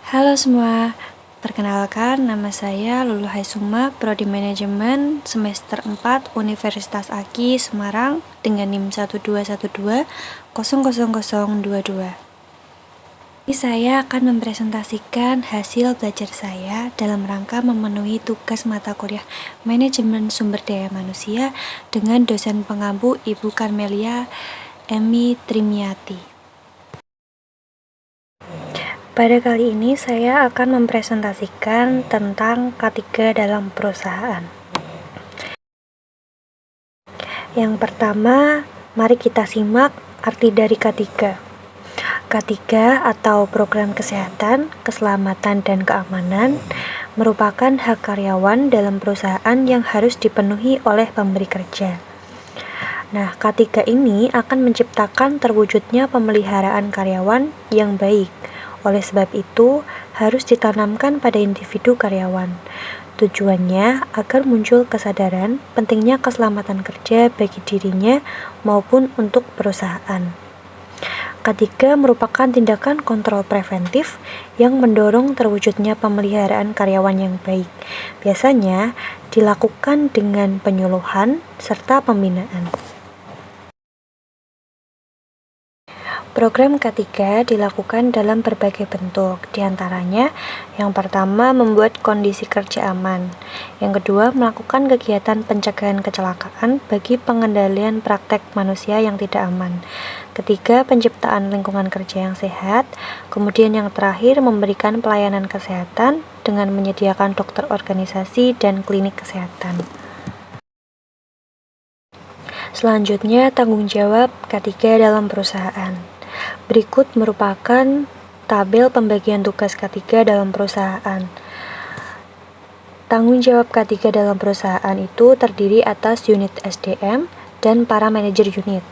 Halo semua, perkenalkan nama saya Lulu Haisuma, Prodi Manajemen semester 4 Universitas AGI Semarang dengan NIM 121200022. Ini saya akan mempresentasikan hasil belajar saya dalam rangka memenuhi tugas mata kuliah Manajemen Sumber Daya Manusia dengan dosen pengampu Ibu Karmelia Emi Trimiati. Pada kali ini saya akan mempresentasikan tentang K3 dalam perusahaan. Yang pertama, mari kita simak arti dari K3. K3 atau Program Kesehatan, Keselamatan, dan Keamanan merupakan hak karyawan dalam perusahaan yang harus dipenuhi oleh pemberi kerja. Nah, K3 ini akan menciptakan terwujudnya pemeliharaan karyawan yang baik. Oleh sebab itu, harus ditanamkan pada individu karyawan. Tujuannya agar muncul kesadaran pentingnya keselamatan kerja bagi dirinya maupun untuk perusahaan. K3 merupakan tindakan kontrol preventif yang mendorong terwujudnya pemeliharaan karyawan yang baik. Biasanya dilakukan dengan penyuluhan serta pembinaan. Program K3 dilakukan dalam berbagai bentuk, diantaranya yang pertama membuat kondisi kerja aman, yang kedua melakukan kegiatan pencegahan kecelakaan bagi pengendalian praktek manusia yang tidak aman, ketiga penciptaan lingkungan kerja yang sehat, kemudian yang terakhir memberikan pelayanan kesehatan dengan menyediakan dokter organisasi dan klinik kesehatan. Selanjutnya, tanggung jawab K3 dalam perusahaan. Berikut merupakan tabel pembagian tugas K3 dalam perusahaan. Tanggung jawab K3 dalam perusahaan itu terdiri atas unit SDM dan para manajer unit.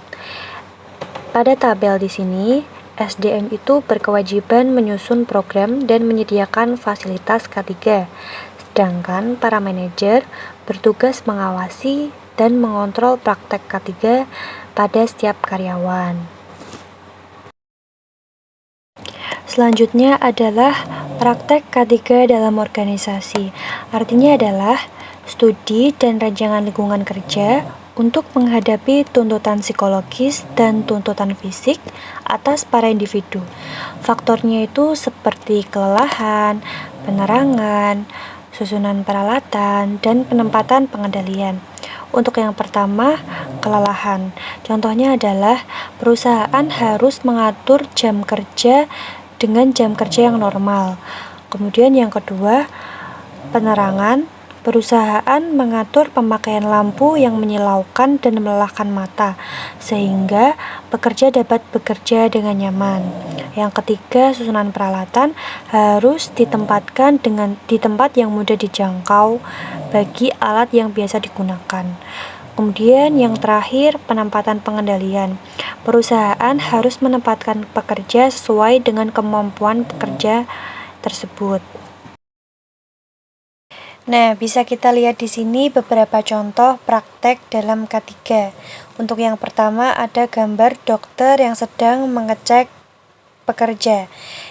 Pada tabel di sini, SDM itu berkewajiban menyusun program dan menyediakan fasilitas K3, sedangkan para manajer bertugas mengawasi dan mengontrol praktek K3 pada setiap karyawan. Selanjutnya adalah praktek K3 dalam organisasi. Artinya adalah studi dan rancangan lingkungan kerja untuk menghadapi tuntutan psikologis dan tuntutan fisik atas para individu. Faktornya itu seperti kelelahan, penerangan, susunan peralatan, dan penempatan pengendalian. Untuk yang pertama, kelelahan. Contohnya adalah perusahaan harus mengatur jam kerja dengan jam kerja yang normal. Kemudian yang kedua, penerangan. Perusahaan mengatur pemakaian lampu yang menyilaukan dan melelahkan mata, sehingga pekerja dapat bekerja dengan nyaman. Yang ketiga, susunan peralatan harus ditempatkan di tempat yang mudah dijangkau bagi alat yang biasa digunakan. Kemudian yang terakhir, penempatan pengendalian. Perusahaan harus menempatkan pekerja sesuai dengan kemampuan pekerja tersebut. Nah, bisa kita lihat di sini beberapa contoh praktek dalam K3. Untuk yang pertama ada gambar dokter yang sedang mengecek pekerja.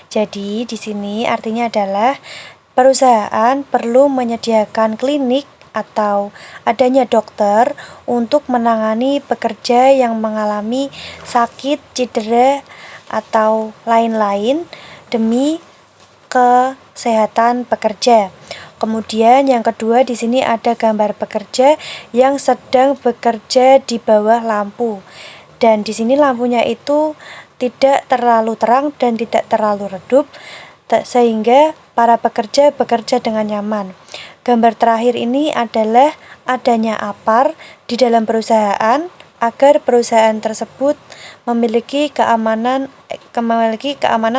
Jadi, di sini artinya adalah perusahaan perlu menyediakan klinik atau adanya dokter untuk menangani pekerja yang mengalami sakit, cedera, atau lain-lain demi kesehatan pekerja. Kemudian yang kedua di sini ada gambar pekerja yang sedang bekerja di bawah lampu. Dan di sini lampunya itu tidak terlalu terang dan tidak terlalu redup, sehingga para pekerja bekerja dengan nyaman. Gambar terakhir ini adalah adanya APAR di dalam perusahaan agar perusahaan tersebut memiliki keamanan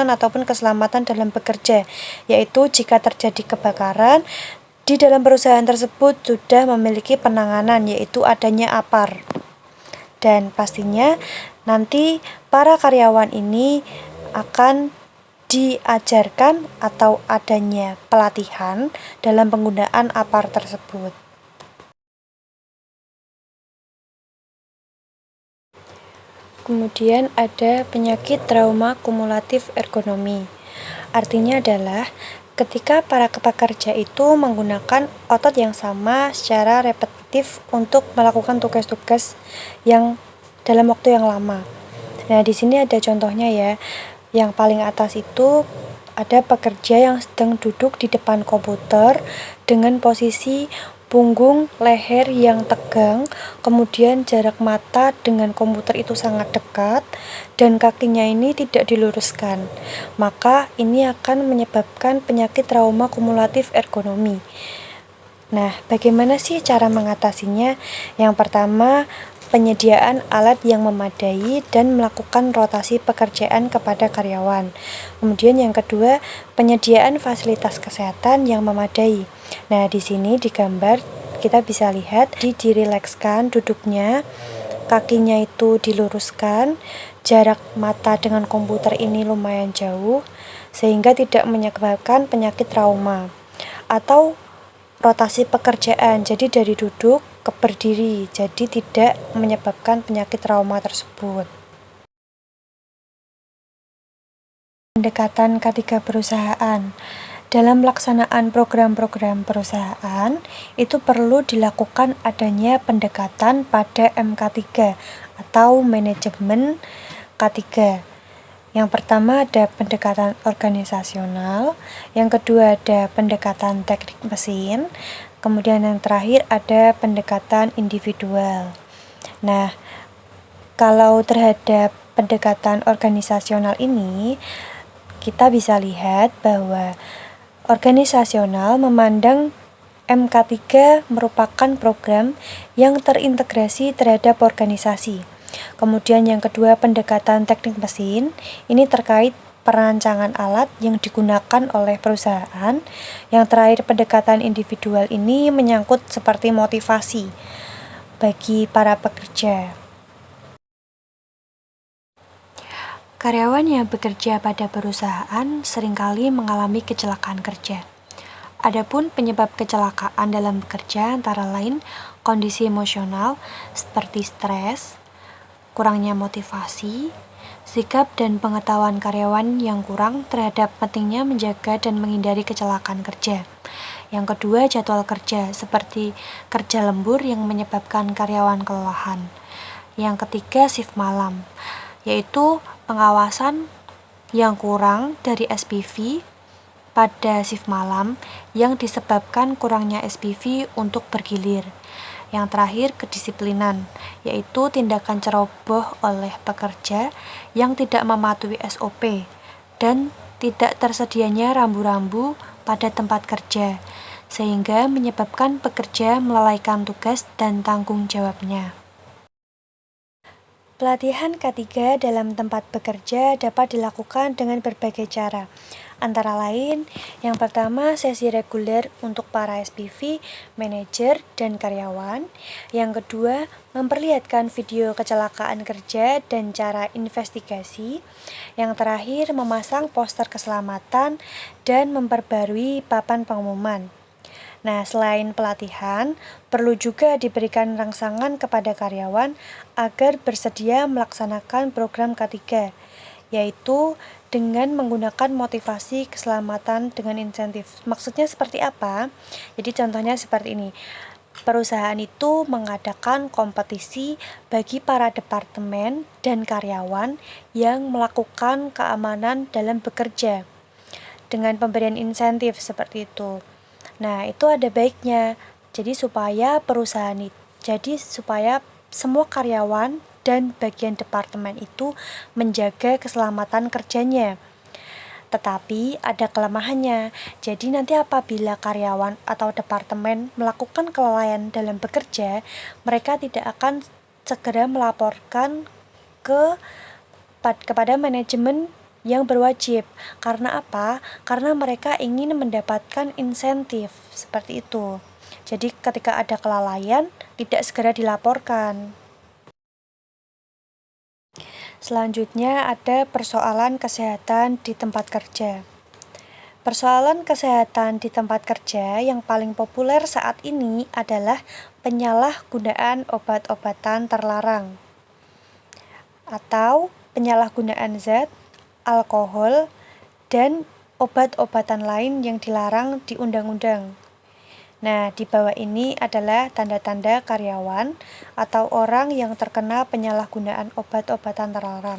ataupun keselamatan dalam bekerja, yaitu jika terjadi kebakaran di dalam perusahaan tersebut sudah memiliki penanganan, yaitu adanya APAR. Dan pastinya nanti para karyawan ini akan diajarkan atau adanya pelatihan dalam penggunaan APAR tersebut. Kemudian ada penyakit trauma kumulatif ergonomi. Artinya adalah ketika para pekerja itu menggunakan otot yang sama secara repetitif untuk melakukan tugas-tugas yang dalam waktu yang lama. Nah, di sini ada contohnya ya. Yang paling atas itu ada pekerja yang sedang duduk di depan komputer dengan posisi punggung leher yang tegang, kemudian jarak mata dengan komputer itu sangat dekat, dan kakinya ini tidak diluruskan. Maka ini akan menyebabkan penyakit trauma kumulatif ergonomi. Nah, bagaimana sih cara mengatasinya? Yang pertama, penyediaan alat yang memadai dan melakukan rotasi pekerjaan kepada karyawan. Kemudian yang kedua, penyediaan fasilitas kesehatan yang memadai. Nah, di sini di gambar kita bisa lihat dirilekskan duduknya, kakinya itu diluruskan, jarak mata dengan komputer ini lumayan jauh sehingga tidak menyebabkan penyakit trauma. Atau rotasi pekerjaan, jadi dari duduk ke berdiri, jadi tidak menyebabkan penyakit trauma tersebut. Pendekatan K3 perusahaan. Dalam pelaksanaan program-program perusahaan, itu perlu dilakukan adanya pendekatan pada MK3 atau manajemen K3. Yang pertama ada pendekatan organisasional, yang kedua ada pendekatan teknik mesin, kemudian yang terakhir ada pendekatan individual. Nah, kalau terhadap pendekatan organisasional ini, kita bisa lihat bahwa organisasional memandang MK3 merupakan program yang terintegrasi terhadap organisasi. Kemudian yang kedua pendekatan teknik mesin, ini terkait perancangan alat yang digunakan oleh perusahaan. Yang terakhir pendekatan individual ini menyangkut seperti motivasi bagi para pekerja. Karyawan yang bekerja pada perusahaan seringkali mengalami kecelakaan kerja. Adapun penyebab kecelakaan dalam bekerja antara lain kondisi emosional seperti stres, kurangnya motivasi, sikap dan pengetahuan karyawan yang kurang terhadap pentingnya menjaga dan menghindari kecelakaan kerja. Yang kedua, jadwal kerja seperti kerja lembur yang menyebabkan karyawan kelelahan. Yang ketiga, shift malam, yaitu pengawasan yang kurang dari SPV pada shift malam yang disebabkan kurangnya SPV untuk bergilir. Yang terakhir, kedisiplinan, yaitu tindakan ceroboh oleh pekerja yang tidak mematuhi SOP dan tidak tersedianya rambu-rambu pada tempat kerja, sehingga menyebabkan pekerja melalaikan tugas dan tanggung jawabnya. Pelatihan K3 dalam tempat bekerja dapat dilakukan dengan berbagai cara. Antara lain, yang pertama sesi reguler untuk para SPV, manajer, dan karyawan. Yang kedua, memperlihatkan video kecelakaan kerja dan cara investigasi. Yang terakhir, memasang poster keselamatan dan memperbarui papan pengumuman. Nah, selain pelatihan, perlu juga diberikan rangsangan kepada karyawan agar bersedia melaksanakan program K3, yaitu dengan menggunakan motivasi keselamatan dengan insentif. Maksudnya seperti apa? Jadi contohnya seperti ini. Perusahaan itu mengadakan kompetisi bagi para departemen dan karyawan yang melakukan keamanan dalam bekerja dengan pemberian insentif seperti itu. Nah, itu ada baiknya. Jadi supaya semua karyawan dan bagian departemen itu menjaga keselamatan kerjanya. Tetapi ada kelemahannya. Jadi nanti apabila karyawan atau departemen melakukan kelalaian dalam bekerja, mereka tidak akan segera melaporkan kepada manajemen yang berwajib. Karena apa? Karena mereka ingin mendapatkan insentif seperti itu. Jadi ketika ada kelalaian tidak segera dilaporkan. Selanjutnya ada persoalan kesehatan di tempat kerja. Persoalan kesehatan di tempat kerja yang paling populer saat ini adalah penyalahgunaan obat-obatan terlarang atau penyalahgunaan zat, alkohol, dan obat-obatan lain yang dilarang di undang-undang. Nah, di bawah ini adalah tanda-tanda karyawan atau orang yang terkena penyalahgunaan obat-obatan terlarang.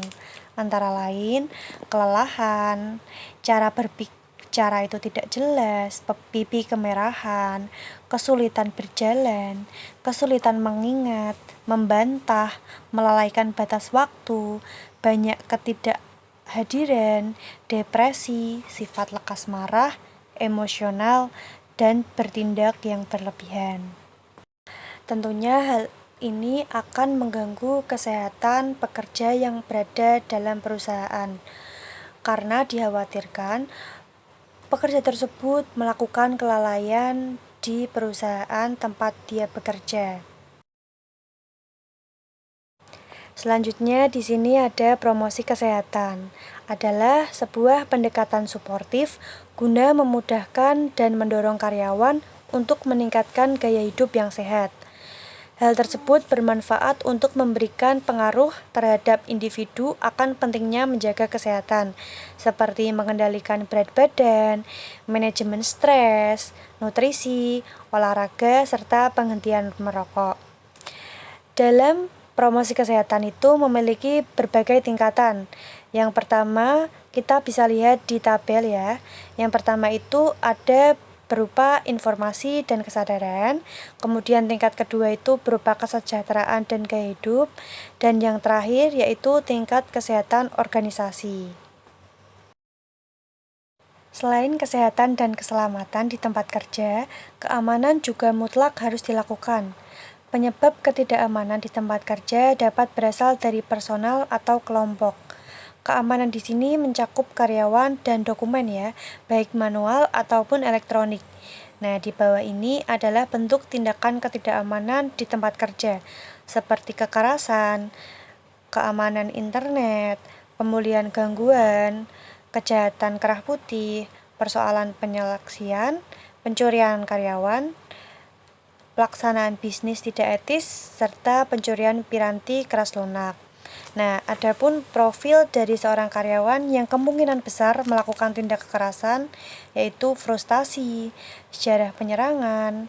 Antara lain, kelelahan, cara berbicara itu tidak jelas, pipi kemerahan, kesulitan berjalan, kesulitan mengingat, membantah, melalaikan batas waktu, banyak ketidakhadiran, depresi, sifat lekas marah, emosional, dan bertindak yang berlebihan. Tentunya hal ini akan mengganggu kesehatan pekerja yang berada dalam perusahaan, karena dikhawatirkan pekerja tersebut melakukan kelalaian di perusahaan tempat dia bekerja. Selanjutnya di sini ada promosi kesehatan. Adalah sebuah pendekatan suportif guna memudahkan dan mendorong karyawan untuk meningkatkan gaya hidup yang sehat. Hal tersebut bermanfaat untuk memberikan pengaruh terhadap individu akan pentingnya menjaga kesehatan, seperti mengendalikan berat badan, manajemen stres, nutrisi, olahraga, serta penghentian merokok. Dalam promosi kesehatan itu memiliki berbagai tingkatan. Yang pertama, kita bisa lihat di tabel ya. Yang pertama itu ada berupa informasi dan kesadaran, kemudian tingkat kedua itu berupa kesejahteraan dan gaya hidup, dan yang terakhir yaitu tingkat kesehatan organisasi. Selain kesehatan dan keselamatan di tempat kerja, keamanan juga mutlak harus dilakukan. Penyebab ketidakamanan di tempat kerja dapat berasal dari personal atau kelompok. Keamanan di sini mencakup karyawan dan dokumen ya, baik manual ataupun elektronik. Nah, di bawah ini adalah bentuk tindakan ketidakamanan di tempat kerja, seperti kekerasan, keamanan internet, pemulihan gangguan, kejahatan kerah putih, persoalan penyeleksian, pencurian karyawan, pelaksanaan bisnis tidak etis, serta pencurian piranti keras lunak. Nah, adapun profil dari seorang karyawan yang kemungkinan besar melakukan tindak kekerasan yaitu frustasi, sejarah penyerangan,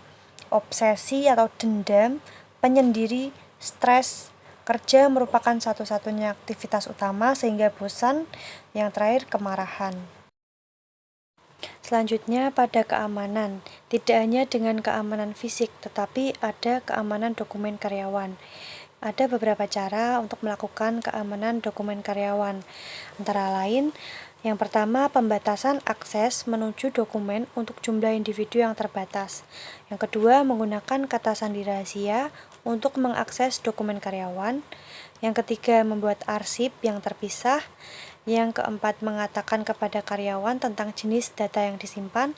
obsesi atau dendam, penyendiri, stres, kerja merupakan satu-satunya aktivitas utama sehingga bosan, yang terakhir kemarahan. Selanjutnya pada keamanan, tidak hanya dengan keamanan fisik, tetapi ada keamanan dokumen karyawan. Ada beberapa cara untuk melakukan keamanan dokumen karyawan, antara lain, yang pertama pembatasan akses menuju dokumen untuk jumlah individu yang terbatas. Yang kedua, menggunakan kata sandi rahasia untuk mengakses dokumen karyawan. Yang ketiga, membuat arsip yang terpisah. Yang keempat, mengatakan kepada karyawan tentang jenis data yang disimpan.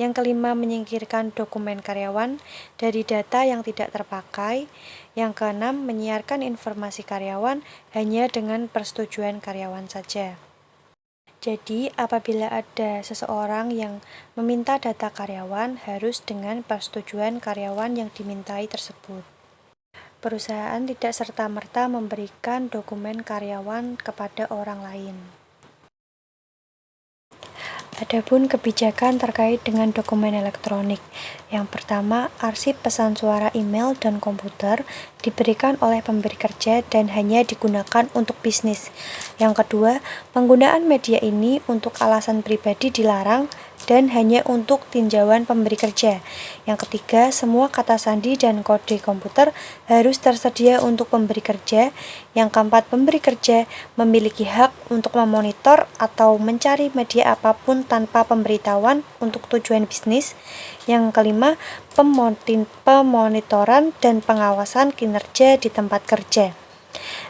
Yang kelima, menyingkirkan dokumen karyawan dari data yang tidak terpakai. Yang keenam, menyiarkan informasi karyawan hanya dengan persetujuan karyawan saja. Jadi, apabila ada seseorang yang meminta data karyawan, harus dengan persetujuan karyawan yang dimintai tersebut. Perusahaan tidak serta-merta memberikan dokumen karyawan kepada orang lain. Adapun kebijakan terkait dengan dokumen elektronik. Yang pertama, arsip pesan suara email dan komputer diberikan oleh pemberi kerja dan hanya digunakan untuk bisnis. Yang kedua, penggunaan media ini untuk alasan pribadi dilarang dan hanya untuk tinjauan pemberi kerja. Yang ketiga, semua kata sandi dan kode komputer harus tersedia untuk pemberi kerja. Yang keempat, pemberi kerja memiliki hak untuk memonitor atau mencari media apapun tanpa pemberitahuan untuk tujuan bisnis. Yang kelima, pemonitoran dan pengawasan kinerja di tempat kerja.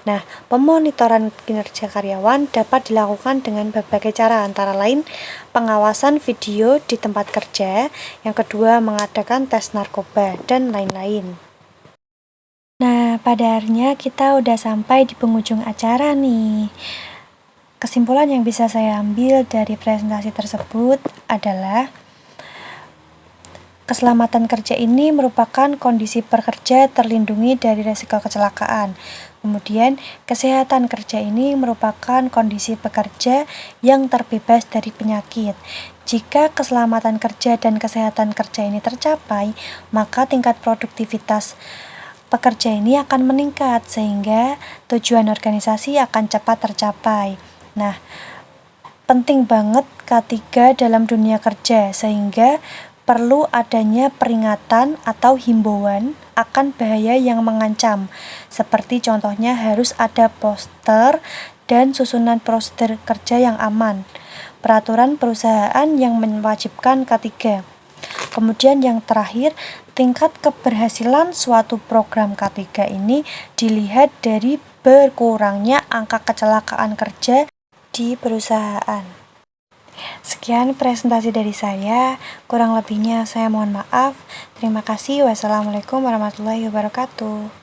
Nah, pemonitoran kinerja karyawan dapat dilakukan dengan berbagai cara, antara lain pengawasan video di tempat kerja, yang kedua mengadakan tes narkoba, dan lain-lain. Nah, pada akhirnya kita udah sampai di penghujung acara nih. Kesimpulan yang bisa saya ambil dari presentasi tersebut adalah Keselamatan kerja ini merupakan kondisi pekerja terlindungi dari risiko kecelakaan. Kemudian, kesehatan kerja ini merupakan kondisi pekerja yang terbebas dari penyakit. Jika keselamatan kerja dan kesehatan kerja ini tercapai, maka tingkat produktivitas pekerja ini akan meningkat sehingga tujuan organisasi akan cepat tercapai. Nah, penting banget K3 dalam dunia kerja sehingga perlu adanya peringatan atau himbauan akan bahaya yang mengancam. Seperti contohnya harus ada poster dan susunan prosedur kerja yang aman. Peraturan perusahaan yang mewajibkan K3. Kemudian yang terakhir, tingkat keberhasilan suatu program K3 ini dilihat dari berkurangnya angka kecelakaan kerja di perusahaan. Sekian presentasi dari saya, kurang lebihnya saya mohon maaf. Terima kasih. Wassalamualaikum warahmatullahi wabarakatuh.